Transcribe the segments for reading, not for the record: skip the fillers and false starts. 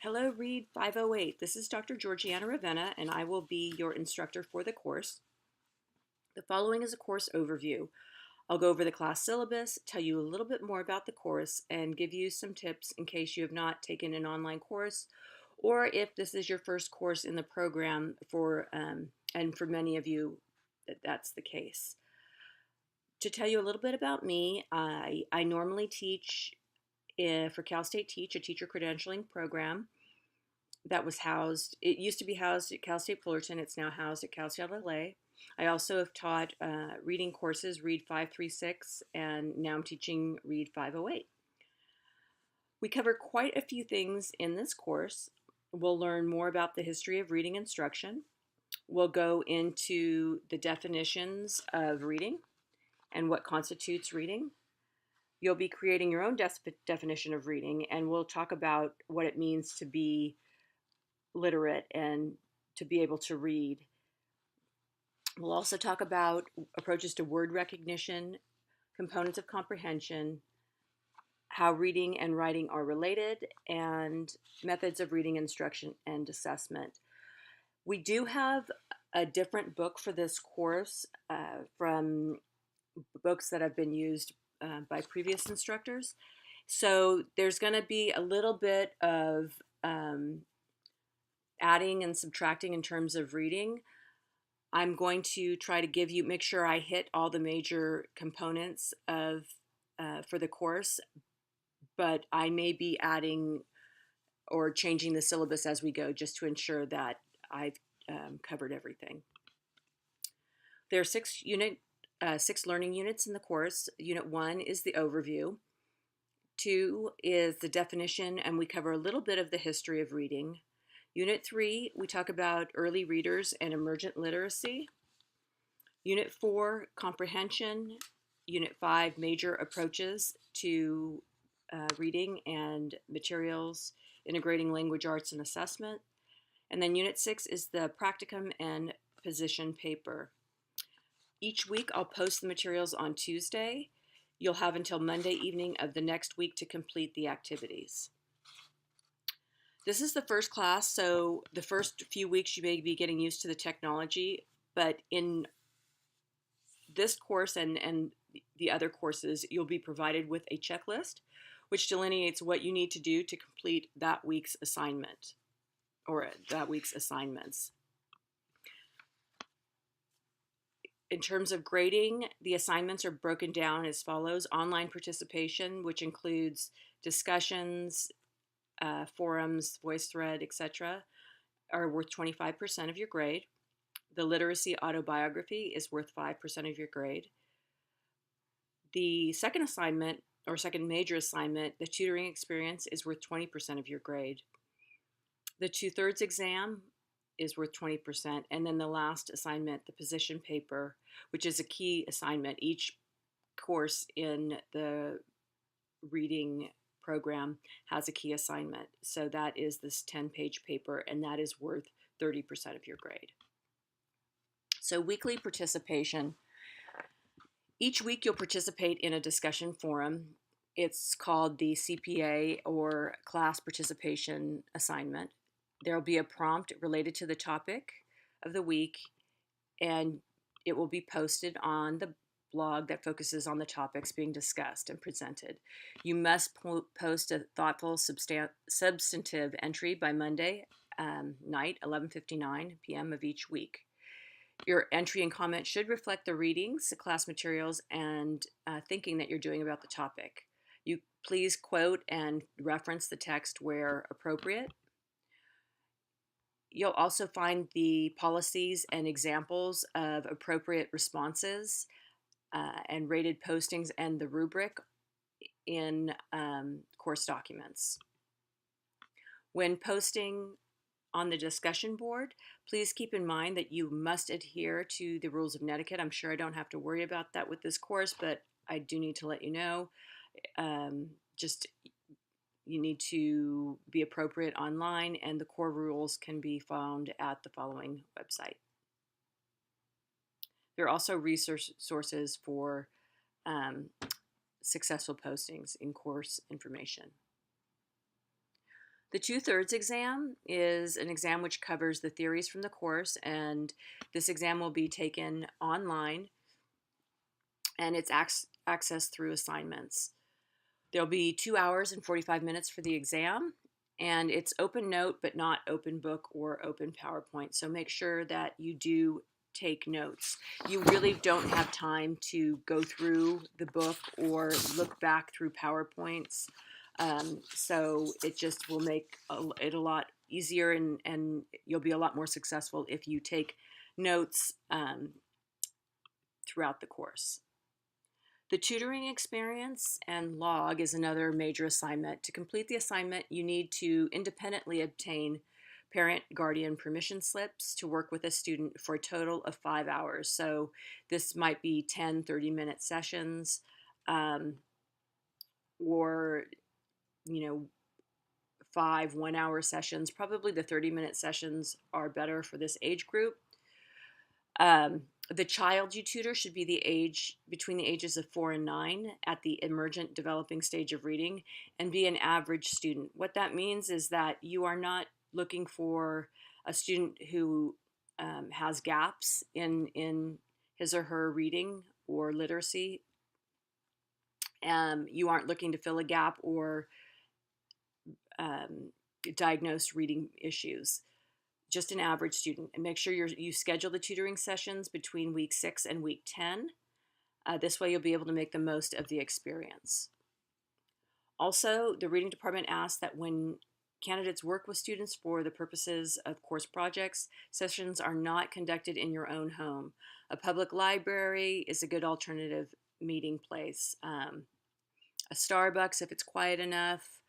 Hello, Read 508. This is Dr. Georgiana Ravenna, and I will be your instructor for the course. The following is a course overview. I'll go over the class syllabus, tell you a little bit more about the course, and give you some tips in case you have not taken an online course, or if this is your first course in the program and for many of you, that's the case. To tell you a little bit about me, I normally teach for Cal State Teach, a teacher credentialing program it used to be housed at Cal State Fullerton. It's now housed at Cal State LA. I also have taught reading courses, Read 536, and now I'm teaching Read 508. We cover quite a few things in this course. We'll learn more about the history of reading instruction. We'll go into the definitions of reading and what constitutes reading. You'll be creating your own definition of reading, and we'll talk about what it means to be literate and to be able to read. We'll also talk about approaches to word recognition, components of comprehension, how reading and writing are related, and methods of reading instruction and assessment. We do have a different book for this course from books that have been used by previous instructors. So there's going to be a little bit of adding and subtracting in terms of reading. I'm going to try to make sure I hit all the major components for the course, but I may be adding or changing the syllabus as we go just to ensure that I've covered everything. There are six learning units in the course. Unit 1 is the overview. 2 is the definition, and we cover a little bit of the history of reading. Unit 3, we talk about early readers and emergent literacy. Unit 4, comprehension. Unit 5, major approaches to reading and materials, integrating language arts and assessment. And then Unit 6 is the practicum and position paper. Each week I'll post the materials on Tuesday. You'll have until Monday evening of the next week to complete the activities. This is the first class, so the first few weeks you may be getting used to the technology, but in this course and the other courses, you'll be provided with a checklist which delineates what you need to do to complete that week's assignment or that week's assignments. In terms of grading, the assignments are broken down as follows. Online participation, which includes discussions, forums, VoiceThread, etc., are worth 25% of your grade. The literacy autobiography is worth 5% of your grade. The second assignment, or second major assignment, the tutoring experience, is worth 20% of your grade. The 2/3 exam is worth 20%. And then the last assignment, the position paper, which is a key assignment. Each course in the reading program has a key assignment. So that is this 10-page paper, and that is worth 30% of your grade. So weekly participation. Each week you'll participate in a discussion forum. It's called the CPA or class participation assignment. There will be a prompt related to the topic of the week, and it will be posted on the blog that focuses on the topics being discussed and presented. You must post a thoughtful, substantive entry by Monday night, 11:59 p.m. of each week. Your entry and comment should reflect the readings, the class materials, and thinking that you're doing about the topic. You please quote and reference the text where appropriate. You'll also find the policies and examples of appropriate responses and rated postings and the rubric in course documents. When posting on the discussion board, please keep in mind that you must adhere to the rules of netiquette. I'm sure I don't have to worry about that with this course, but I do need to let you know. You need to be appropriate online, and the core rules can be found at the following website. There are also resources for successful postings in course information. The two-thirds exam is an exam which covers the theories from the course, and this exam will be taken online, and it's accessed through assignments. There'll be 2 hours and 45 minutes for the exam, and it's open note but not open book or open PowerPoint. So make sure that you do take notes. You really don't have time to go through the book or look back through PowerPoints. So it just will make it a lot easier, and you'll be a lot more successful if you take notes throughout the course. The tutoring experience and log is another major assignment. To complete the assignment, you need to independently obtain parent guardian permission slips to work with a student for a total of 5 hours. So this might be 10, 30-minute sessions, or, 5 1-hour sessions. Probably the 30-minute sessions are better for this age group. The child you tutor should be between the ages of 4 and 9 at the emergent developing stage of reading, and be an average student. What that means is that you are not looking for a student who has gaps in his or her reading or literacy. You aren't looking to fill a gap or diagnose reading issues. Just an average student. And make sure you schedule the tutoring sessions between week 6 and week 10. This way you'll be able to make the most of the experience. Also, the reading department asks that when candidates work with students for the purposes of course projects, sessions are not conducted in your own home. A public library is a good alternative meeting place. A Starbucks, if it's quiet enough,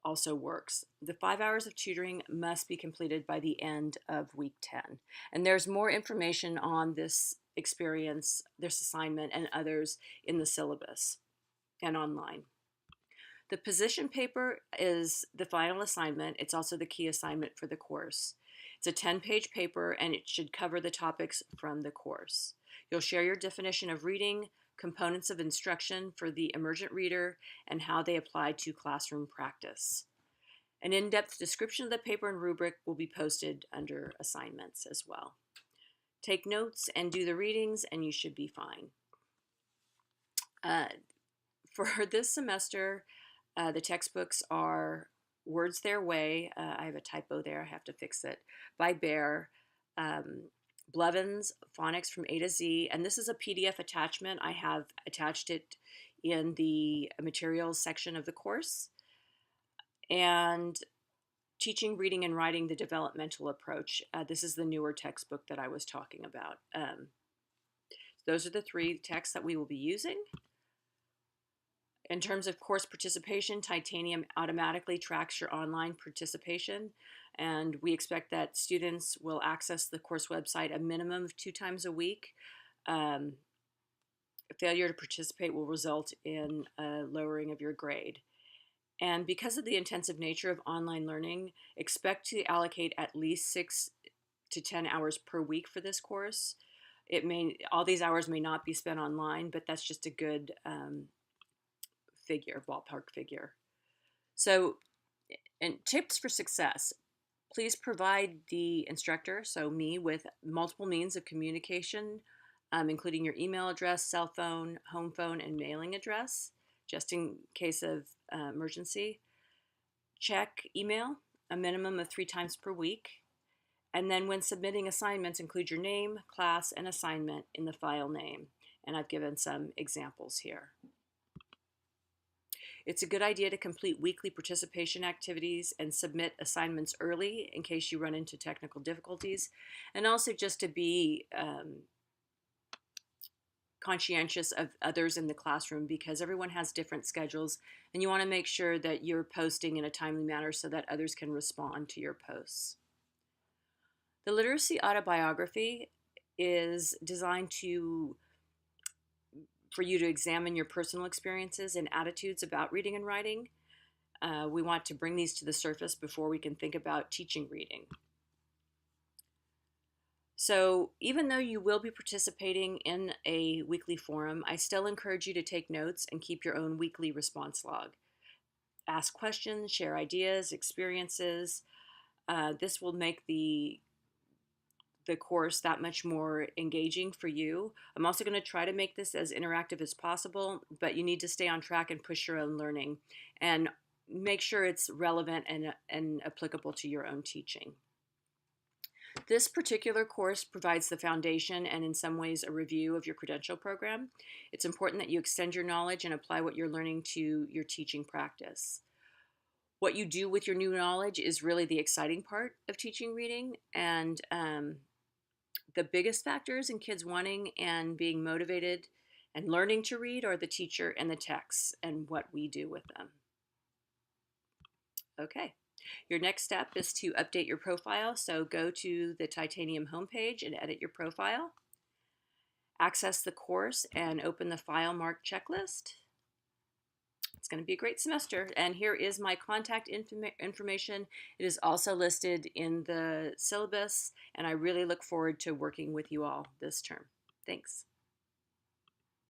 also works. The 5 hours of tutoring must be completed by the end of week 10. And there's more information on this experience, this assignment, and others in the syllabus and online. The position paper is the final assignment. It's also the key assignment for the course. It's a 10-page paper, and it should cover the topics from the course. You'll share your definition of reading, components of instruction for the emergent reader, and how they apply to classroom practice. An in-depth description of the paper and rubric will be posted under assignments as well. Take notes and do the readings, and you should be fine. For this semester, the textbooks are Words Their Way. I have a typo there. I have to fix it. By Bear. Blevins, Phonics from A to Z, and this is a PDF attachment. I have attached it in the materials section of the course. And Teaching Reading and Writing, the Developmental Approach. This is the newer textbook that I was talking about. Those are the 3 texts that we will be using. In terms of course participation, Titanium automatically tracks your online participation, and we expect that students will access the course website a minimum of 2 times a week. Failure to participate will result in a lowering of your grade. And because of the intensive nature of online learning, expect to allocate at least 6 to 10 hours per week for this course. All these hours may not be spent online, but that's just a good ballpark figure. So, and tips for success. Please provide the instructor, so me, with multiple means of communication, including your email address, cell phone, home phone, and mailing address, just in case of emergency. Check email a minimum of 3 times per week. And then when submitting assignments, include your name, class, and assignment in the file name. And I've given some examples here. It's a good idea to complete weekly participation activities and submit assignments early in case you run into technical difficulties, and also just to be conscientious of others in the classroom, because everyone has different schedules, and you want to make sure that you're posting in a timely manner so that others can respond to your posts. The Literacy Autobiography is designed for you to examine your personal experiences and attitudes about reading and writing. We want to bring these to the surface before we can think about teaching reading. So even though you will be participating in a weekly forum, I still encourage you to take notes and keep your own weekly response log. ask questions, share ideas, experiences. This will make the course that much more engaging for you. I'm also going to try to make this as interactive as possible, but you need to stay on track and push your own learning and make sure it's relevant and applicable to your own teaching. This particular course provides the foundation and in some ways a review of your credential program. It's important that you extend your knowledge and apply what you're learning to your teaching practice. What you do with your new knowledge is really the exciting part of teaching reading, and the biggest factors in kids wanting and being motivated and learning to read are the teacher and the texts and what we do with them. Okay, your next step is to update your profile. So go to the Titanium homepage and edit your profile. Access the course and open the file marked checklist. It's going to be a great semester. And here is my contact information. It is also listed in the syllabus, and I really look forward to working with you all this term. Thanks.